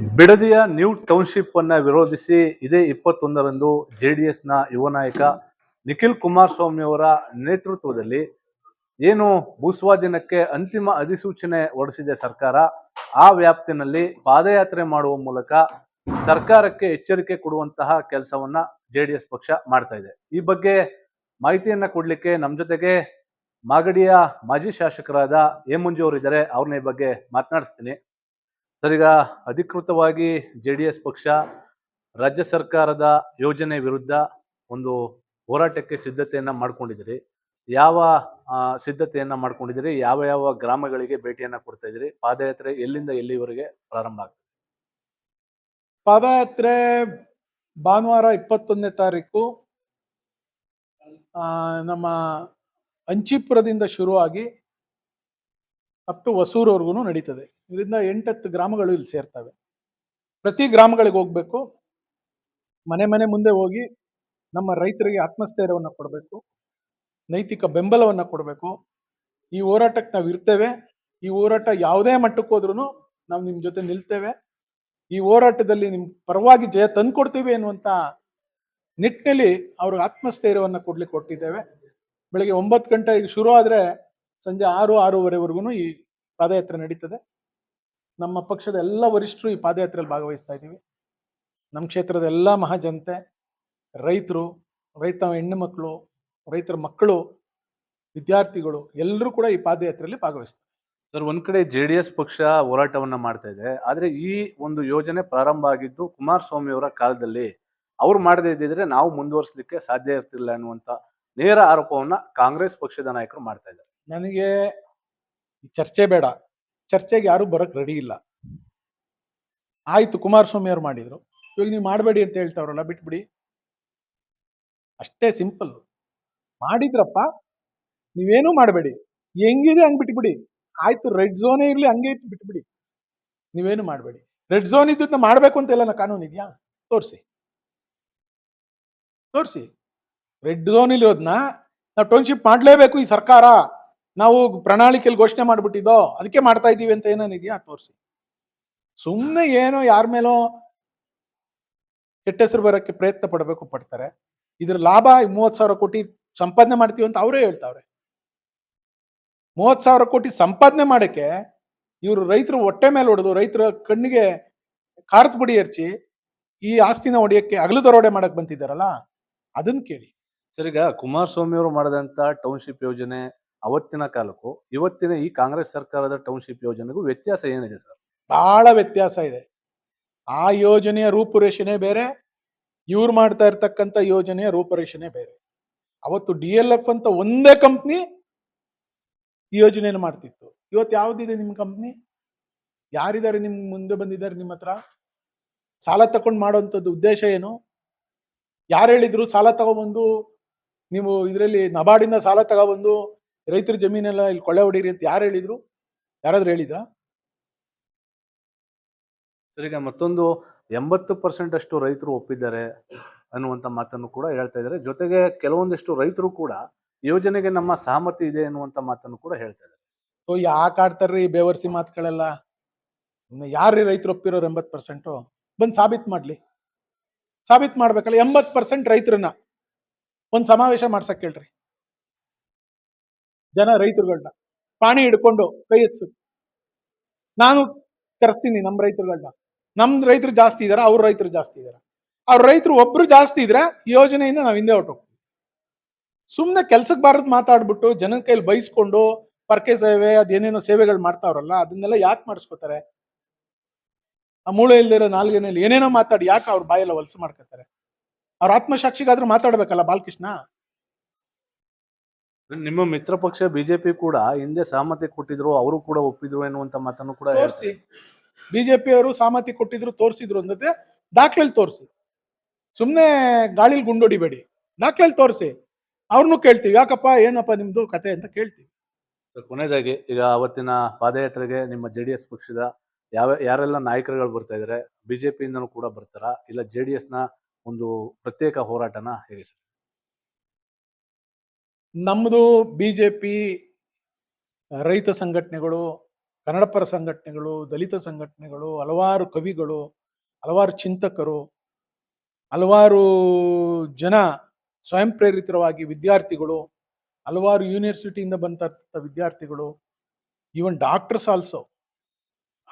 ಬಿಡದಿಯ new township ಅನ್ನ ವಿರೋಧಿಸಿ ಇದೇ 21ರಂದು ಜೆಡಿಎಸ್ನ ಯುವ ನಾಯಕ ನಿಖಿಲ್ ಕುಮಾರಸ್ವಾಮಿ ಅವರ ನೇತೃತ್ವದಲ್ಲಿ ಏನು ಭೂಸ್ವಾಧೀನಕ್ಕೆ ಅಂತಿಮ ಅಧಿಸೂಚನೆ ಹೊರಡಿಸಿದೆ ಸರ್ಕಾರ, ಆ ವ್ಯಾಪ್ತಿನಲ್ಲಿ ಪಾದಯಾತ್ರೆ ಮಾಡುವ ಮೂಲಕ ಸರ್ಕಾರಕ್ಕೆ ಎಚ್ಚರಿಕೆ ಕೊಡುವಂತಹ ಕೆಲಸವನ್ನ ಜೆಡಿಎಸ್ ಪಕ್ಷ ಮಾಡ್ತಾ ಇದೆ. ಈ ಬಗ್ಗೆ ಮಾಹಿತಿಯನ್ನ ಕೊಡ್ಲಿಕ್ಕೆ ನಮ್ಮ ಜೊತೆಗೆ ಮಾಗಡಿಯ ಮಾಜಿ ಶಾಸಕರಾದ ಎ ಮಂಜು ಅವರು ಇದ್ದಾರೆ. ಅವ್ರನ್ನ ಈ ಬಗ್ಗೆ ಮಾತನಾಡಿಸ್ತೀನಿ. ಸರ್, ಈಗ ಅಧಿಕೃತವಾಗಿ ಜೆಡಿಎಸ್ ಪಕ್ಷ ರಾಜ್ಯ ಸರ್ಕಾರದ ಯೋಜನೆ ವಿರುದ್ಧ ಒಂದು ಹೋರಾಟಕ್ಕೆ ಸಿದ್ಧತೆಯನ್ನ ಮಾಡ್ಕೊಂಡಿದ್ದೀರಿ. ಯಾವ ಸಿದ್ಧತೆಯನ್ನ ಮಾಡ್ಕೊಂಡಿದ್ದೀರಿ? ಯಾವ ಯಾವ ಗ್ರಾಮಗಳಿಗೆ ಭೇಟಿಯನ್ನ ಕೊಡ್ತಾ ಇದ್ದೀರಿ? ಪಾದಯಾತ್ರೆ ಎಲ್ಲಿಂದ ಎಲ್ಲಿವರೆಗೆ ಪ್ರಾರಂಭ ಆಗ್ತದೆ? ಪಾದಯಾತ್ರೆ ಭಾನುವಾರ 21ನೇ ತಾರೀಕು ನಮ್ಮ ಅಂಚಿಪುರದಿಂದ ಶುರುವಾಗಿ ಅಪ್ ಟು ಹೊಸೂರವರೆಗೂ ನಡೀತದೆ. ಇದರಿಂದ 8-10 ಗ್ರಾಮಗಳು ಇಲ್ಲಿ ಸೇರ್ತವೆ. ಪ್ರತಿ ಗ್ರಾಮಗಳಿಗೆ ಹೋಗ್ಬೇಕು, ಮನೆ ಮನೆ ಮುಂದೆ ಹೋಗಿ ನಮ್ಮ ರೈತರಿಗೆ ಆತ್ಮಸ್ಥೈರ್ಯವನ್ನು ಕೊಡಬೇಕು, ನೈತಿಕ ಬೆಂಬಲವನ್ನು ಕೊಡಬೇಕು. ಈ ಹೋರಾಟಕ್ಕೆ ನಾವು ಇರ್ತೇವೆ. ಈ ಹೋರಾಟ ಯಾವುದೇ ಮಟ್ಟಕ್ಕೆ ಹೋದ್ರೂ ನಾವು ನಿಮ್ಮ ಜೊತೆ ನಿಲ್ತೇವೆ. ಈ ಹೋರಾಟದಲ್ಲಿ ನಿಮ್ಮ ಪರವಾಗಿ ಜಯ ತಂದುಕೊಡ್ತೀವಿ ಅನ್ನುವಂಥ ನಿಟ್ಟಿನಲ್ಲಿ ಅವ್ರಿಗೆ ಆತ್ಮಸ್ಥೈರ್ಯವನ್ನು ಕೊಡ್ಲಿಕ್ಕೆ ಕೊಟ್ಟಿದ್ದೇವೆ. ಬೆಳಗ್ಗೆ 9 ಗಂಟೆಗೆ ಶುರು ಆದರೆ ಸಂಜೆ 6-6:30ವರೆಗೂ ಈ ಪಾದಯಾತ್ರೆ ನಡೀತದೆ. ನಮ್ಮ ಪಕ್ಷದ ಎಲ್ಲ ವರಿಷ್ಠರು ಈ ಪಾದಯಾತ್ರೆಯಲ್ಲಿ ಭಾಗವಹಿಸ್ತಾ ಇದ್ದೀವಿ. ನಮ್ಮ ಕ್ಷೇತ್ರದ ಎಲ್ಲ ಮಹಾಜನತೆ, ರೈತರು, ರೈತ ಹೆಣ್ಣು ಮಕ್ಕಳು, ರೈತರ ಮಕ್ಕಳು, ವಿದ್ಯಾರ್ಥಿಗಳು ಎಲ್ಲರೂ ಕೂಡ ಈ ಪಾದಯಾತ್ರೆಯಲ್ಲಿ ಭಾಗವಹಿಸ್ತಾರೆ. ಸರ್, ಒಂದ್ ಕಡೆ ಜೆಡಿಎಸ್ ಪಕ್ಷ ಹೋರಾಟವನ್ನ ಮಾಡ್ತಾ ಇದೆ, ಆದ್ರೆ ಈ ಒಂದು ಯೋಜನೆ ಪ್ರಾರಂಭ ಆಗಿದ್ದು ಕುಮಾರಸ್ವಾಮಿ ಅವರ ಕಾಲದಲ್ಲಿ. ಅವ್ರು ಮಾಡದೇ ಇದ್ದಿದ್ರೆ ನಾವು ಮುಂದುವರಿಸಲಿಕ್ಕೆ ಸಾಧ್ಯ ಇರ್ತಿಲ್ಲ ಅನ್ನುವಂತ ನೇರ ಆರೋಪವನ್ನ ಕಾಂಗ್ರೆಸ್ ಪಕ್ಷದ ನಾಯಕರು ಮಾಡ್ತಾ ಇದ್ದಾರೆ. ನನಗೆ ಚರ್ಚೆ ಬೇಡ, ಚರ್ಚೆಗೆ ಯಾರು ಬರಕ್ ರೆಡಿ ಇಲ್ಲ. ಆಯ್ತು, ಕುಮಾರಸ್ವಾಮಿ ಅವ್ರು ಮಾಡಿದ್ರು, ಇವಾಗ ನೀವು ಮಾಡಬೇಡಿ ಅಂತ ಹೇಳ್ತಾವ್ರಲ್ಲ, ಬಿಟ್ಬಿಡಿ. ಅಷ್ಟೇ ಸಿಂಪಲ್. ಮಾಡಿದ್ರಪ್ಪ, ನೀವೇನು ಮಾಡಬೇಡಿ, ಹೆಂಗಿದೆ ಹಂಗ್ ಬಿಟ್ಬಿಡಿ. ಆಯ್ತು, ರೆಡ್ ಝೋನೇ ಇರ್ಲಿ, ಹಂಗೆ ಬಿಟ್ಬಿಡಿ, ನೀವೇನು ಮಾಡಬೇಡಿ. ರೆಡ್ ಝೋನ್ ಇದ್ದನ್ನ ಮಾಡ್ಬೇಕು ಅಂತ ಎಲ್ಲ ಕಾನೂನು ಇದೆಯಾ? ತೋರಿಸಿ. ರೆಡ್ ಝೋನ್ ಇರೋದನ್ನ ನಾವು ಟೌನ್ಶಿಪ್ ಮಾಡ್ಲೇಬೇಕು, ಈ ಸರ್ಕಾರ ನಾವು ಪ್ರಣಾಳಿಕೆಯಲ್ಲಿ ಘೋಷಣೆ ಮಾಡ್ಬಿಟ್ಟಿದ್ದೋ ಅದಕ್ಕೆ ಮಾಡ್ತಾ ಇದೀವಿ ಅಂತ ಏನೇನಿದೆಯಾ ತೋರಿಸಿ. ಸುಮ್ಮನೆ ಏನೋ ಯಾರ ಮೇಲೋ ಕೆಟ್ಟ ಹೆಸರು ಬರೋಕ್ಕೆ ಪ್ರಯತ್ನ ಪಡ್ತಾರೆ. ಇದ್ರ ಲಾಭ 30,000 ಕೋಟಿ ಸಂಪಾದನೆ ಮಾಡ್ತೀವಿ ಅಂತ ಅವರೇ ಹೇಳ್ತಾವ್ರೆ. 30,000 ಕೋಟಿ ಸಂಪಾದನೆ ಮಾಡಕ್ಕೆ ಇವರು ರೈತರು ಹೊಟ್ಟೆ ಮೇಲೆ ಹೊಡೆದು, ರೈತರ ಕಣ್ಣಿಗೆ ಖಾರದ ಪುಡಿ ಎರಚಿ ಈ ಆಸ್ತಿನ ಹೊಡೆಯಕ್ಕೆ ಹಗಲು ದರೋಡೆ ಮಾಡಕ್ ಬಂತಿದ್ದಾರಲ್ಲ, ಅದನ್ನ ಕೇಳಿ. ಸರ್, ಈಗ ಕುಮಾರಸ್ವಾಮಿ ಅವರು ಮಾಡಿದಂತ ಟೌನ್ಶಿಪ್ ಯೋಜನೆ ಅವತ್ತಿನ ಕಾಲಕ್ಕೂ ಇವತ್ತಿನ ಈ ಕಾಂಗ್ರೆಸ್ ಸರ್ಕಾರದ ಟೌನ್ಶಿಪ್ ಯೋಜನೆಗೂ ವ್ಯತ್ಯಾಸ ಏನಿದೆ ಸರ್? ಬಹಳ ವ್ಯತ್ಯಾಸ ಇದೆ. ಆ ಯೋಜನೆಯ ರೂಪುರೇಷೆನೇ ಬೇರೆ, ಇವ್ರು ಮಾಡ್ತಾ ಇರ್ತಕ್ಕಂಥ ಯೋಜನೆಯ ರೂಪುರೇಷೆನೇ ಬೇರೆ. ಅವತ್ತು DLF ಅಂತ ಒಂದೇ ಕಂಪ್ನಿ ಈ ಯೋಜನೆಯನ್ನು ಮಾಡ್ತಿತ್ತು. ಇವತ್ತು ಯಾವ್ದಿದೆ ನಿಮ್ ಕಂಪ್ನಿ? ಯಾರಿದ್ದಾರೆ ನಿಮ್ ಮುಂದೆ ಬಂದಿದ್ದಾರೆ? ನಿಮ್ಮ ಹತ್ರ ಸಾಲ ತಗೊಂಡು ಮಾಡೋಂಥದ್ದು ಉದ್ದೇಶ ಏನು? ಯಾರು ಹೇಳಿದ್ರು ಸಾಲ ತಗೊಬಂದು ನೀವು ಇದರಲ್ಲಿ ನಬಾರ್ಡಿಂದ ಸಾಲ ತಗೊಬಂದು ರೈತರ ಜಮೀನೆಲ್ಲ ಇಲ್ಲಿ ಕೊಳ್ಳೆ ಹೊಡೀರಿ ಅಂತ ಯಾರು ಹೇಳಿದ್ರು? ಯಾರಾದ್ರೂ ಹೇಳಿದ್ರ? ಸರ್, ಈಗ ಮತ್ತೊಂದು 80% ಅಷ್ಟು ರೈತರು ಒಪ್ಪಿದ್ದಾರೆ ಅನ್ನುವಂತ ಮಾತನ್ನು ಕೂಡ ಹೇಳ್ತಾ ಇದ್ದಾರೆ. ಜೊತೆಗೆ ಕೆಲವೊಂದಿಷ್ಟು ರೈತರು ಕೂಡ ಯೋಜನೆಗೆ ನಮ್ಮ ಸಹಮತಿ ಇದೆ ಅನ್ನುವಂತ ಮಾತನ್ನು ಕೂಡ ಹೇಳ್ತಾ ಇದ್ದಾರೆ. ಸೊ ಯಾಕೆ ಆಡ್ತಾರ್ರಿ ಬೇವರ್ಸಿ ಮಾತುಗಳೆಲ್ಲ? ಯಾರ್ರಿ ರೈತರು ಒಪ್ಪಿರೋರು 80%? ಬಂದು ಸಾಬೀತ್ ಮಾಡ್ಬೇಕಲ್ಲ. 80% ರೈತರನ್ನ ಒಂದ್ ಸಮಾವೇಶ ಮಾಡ್ಸಕ್ ಹೇಳ್ರಿ. ಜನ ರೈತರುಗಳನ್ನ ಪಾಣಿ ಹಿಡ್ಕೊಂಡು ಕೈ ಎತ್ಸು, ನಾನು ಕರೆಸ್ತೀನಿ ನಮ್ಮ ರೈತರುಗಳನ್ನ. ನಮ್ ರೈತರು ಜಾಸ್ತಿ ಇದಾರ, ಅವ್ರ ರೈತರು ಜಾಸ್ತಿ ಇದಾರ? ಅವ್ರ ರೈತರು ಒಬ್ರು ಜಾಸ್ತಿ ಇದ್ರೆ ಈ ಯೋಜನೆಯಿಂದ ನಾವು ಹಿಂದೆ ಹೊರಟೋಗ್ತೀವಿ. ಸುಮ್ನೆ ಕೆಲ್ಸಕ್ಕೆ ಬಾರದ್ ಮಾತಾಡ್ಬಿಟ್ಟು ಜನನ ಕೈಲಿ ಬೈಸ್ಕೊಂಡು ಪರ್ಕೆ ಸೇವೆ ಅದೇನೇನೋ ಸೇವೆಗಳು ಮಾಡ್ತಾವ್ರಲ್ಲ, ಅದನ್ನೆಲ್ಲ ಯಾಕೆ ಮಾಡಿಸ್ಕೋತಾರೆ? ಆ ಮೂಳೆ ಇಲ್ದಿರೋ ನಾಲ್ಗೆನಲ್ಲಿ ಏನೇನೋ ಮಾತಾಡಿ ಯಾಕೆ ಅವ್ರ ಬಾಯೆಲ್ಲ ಹೊಲಸು ಮಾಡ್ಕೋತಾರೆ? ಅವ್ರ ಆತ್ಮಸಾಕ್ಷಿಗಾದ್ರೂ ಮಾತಾಡ್ಬೇಕಲ್ಲ ಬಾಲಕೃಷ್ಣ. ನಿಮ್ಮ ಮಿತ್ರ ಪಕ್ಷ ಬಿಜೆಪಿ ಕೂಡ ಹಿಂದೆ ಸಹಮತಿ ಕೊಟ್ಟಿದ್ರು, ಅವರು ಕೂಡ ಒಪ್ಪಿದ್ರು ಎನ್ನುವಂತ ಮಾತನ್ನು ಕೂಡ ತೋರಿಸಿ. ಬಿಜೆಪಿ ಅವರು ಸಹಮತಿ ಕೊಟ್ಟಿದ್ರು, ತೋರಿಸಿದ್ರು ಅಂದ್ರೆ ದಾಖಲೆಯಲ್ಲಿ ತೋರಿಸಿ. ಸುಮ್ನೆ ಗಾಳಿಲಿ ಗುಂಡೊಡಿಬೇಡಿ, ದಾಖಲೆಯಲ್ಲಿ ತೋರಿಸಿ. ಅವ್ರನ್ನೂ ಕೇಳ್ತೀವಿ, ಯಾಕಪ್ಪ ಏನಪ್ಪ ನಿಮ್ದು ಕತೆ ಅಂತ ಕೇಳ್ತೀವಿ. ಕೊನೆಯದಾಗಿ, ಈಗ ಅವತ್ತಿನ ಪಾದಯಾತ್ರೆಗೆ ನಿಮ್ಮ ಜೆಡಿಎಸ್ ಪಕ್ಷದ ಯಾರೆಲ್ಲ ನಾಯಕರುಗಳು ಬರ್ತಾ ಇದಾರೆ? ಬಿಜೆಪಿಯಿಂದನೂ ಕೂಡ ಬರ್ತಾರ, ಇಲ್ಲ ಜೆಡಿಎಸ್ ನ ಒಂದು ಪ್ರತ್ಯೇಕ ಹೋರಾಟನ ಹೇಗೆ ಸರ್? ನಮ್ದು ಬಿಜೆಪಿ ರೈತ ಸಂಘಟನೆಗಳು, ಕನ್ನಡಪರ ಸಂಘಟನೆಗಳು, ದಲಿತ ಸಂಘಟನೆಗಳು, ಹಲವಾರು ಕವಿಗಳು, ಹಲವಾರು ಚಿಂತಕರು, ಹಲವಾರು ಜನ ಸ್ವಯಂ ಪ್ರೇರಿತವಾಗಿ ವಿದ್ಯಾರ್ಥಿಗಳು, ಹಲವಾರು ಯೂನಿವರ್ಸಿಟಿಯಿಂದ ಬಂದಂಥ ವಿದ್ಯಾರ್ಥಿಗಳು, ಈವನ್ ಡಾಕ್ಟರ್ಸ್ ಆಲ್ಸೋ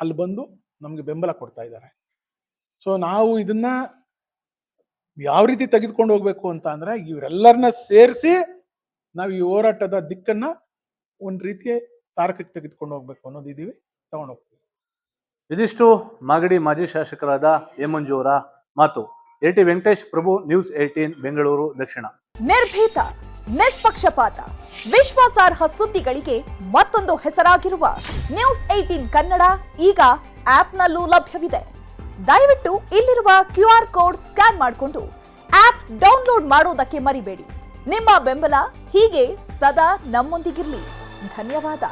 ಅಲ್ಲಿ ಬಂದು ನಮಗೆ ಬೆಂಬಲ ಕೊಡ್ತಾ ಇದ್ದಾರೆ. ಸೊ ನಾವು ಇದನ್ನ ಯಾವ ರೀತಿ ತೆಗೆದುಕೊಂಡು ಹೋಗ್ಬೇಕು ಅಂತ ಅಂದ್ರೆ, ಇವರೆಲ್ಲರನ್ನ ಸೇರಿಸಿ ನಾವು ಈ ಹೋರಾಟದ ದಿಕ್ಕನ್ನ ಒಂದ್ ರೀತಿಯ ತಾರಕಕ್ಕೆ ತೆಗೆದುಕೊಂಡು ಹೋಗ್ಬೇಕು ಅನ್ನೋದಿದ್ದೀವಿ, ತಗೊಂಡು ಹೋಗ್ತೀವಿ. ಇದಿಷ್ಟು ಮಾಗಡಿ ಮಾಜಿ ಶಾಸಕರಾದ ಎ ಮಂಜು ಅವರ ಮಾತು. ಎಟಿ ವೆಂಕಟೇಶ್ ಪ್ರಭು, ನ್ಯೂಸ್ 18 ಬೆಂಗಳೂರು ದಕ್ಷಿಣ. ನಿರ್ಭೀತ, ನಿಷ್ಪಕ್ಷಪಾತ, ವಿಶ್ವಾಸಾರ್ಹ ಸುದ್ದಿಗಳಿಗೆ ಮತ್ತೊಂದು ಹೆಸರಾಗಿರುವ ನ್ಯೂಸ್ 18 ಕನ್ನಡ ಈಗ ಆಪ್ನಲ್ಲೂ ಲಭ್ಯವಿದೆ. ದಯವಿಟ್ಟು ಇಲ್ಲಿರುವ QR ಕೋಡ್ ಸ್ಕ್ಯಾನ್ ಮಾಡಿಕೊಂಡು ಆಪ್ ಡೌನ್ಲೋಡ್ ಮಾಡೋದಕ್ಕೆ ಮರಿಬೇಡಿ. ನಿಮ್ಮ ಬೆಂಬಲ ಹೀಗೆ ಸದಾ ನಮ್ಮೊಂದಿಗಿರಲಿ. ಧನ್ಯವಾದ.